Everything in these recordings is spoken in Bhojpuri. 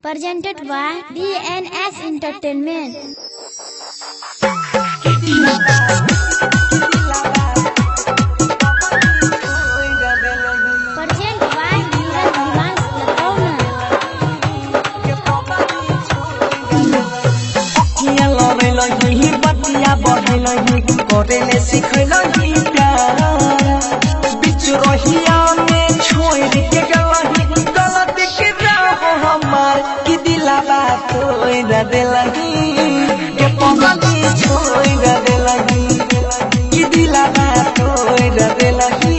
presented by DNS Entertainment. करेले सिखलही प्यार बिच रहिया में छोड़ के गलही गलत के राह हमार की दिलावा तोड़ देलही के पगली छोड़ देलही की दिलावा तोड़ देलही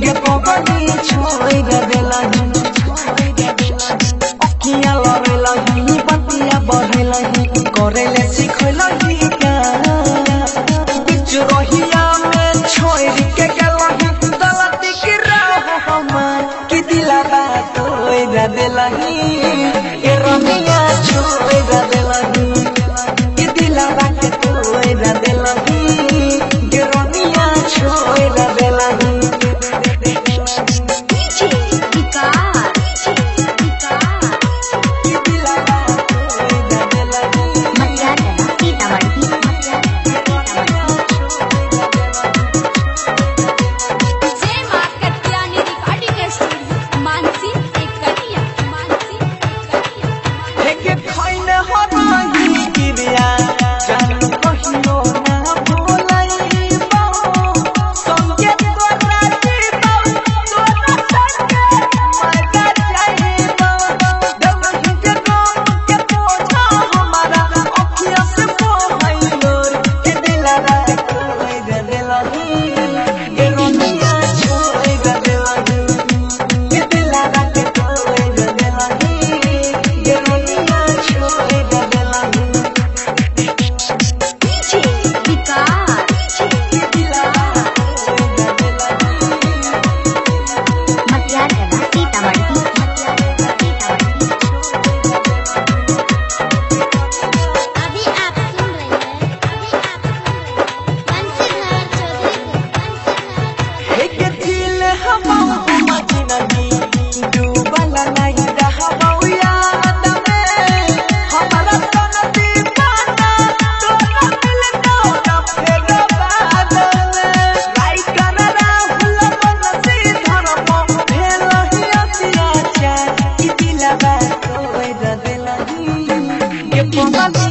के पगली छोड़ देलही अखियां लड़लही बतिया बढ़लही करेले सिखलही प्यार रहिया में छोड़ के गलही गलती के राह हमार की दिलावा तोड़ देलही ए रमिया छोड़ देलही की दिलावा के तोड़ देलही के रमिया छोड़ देलही Mama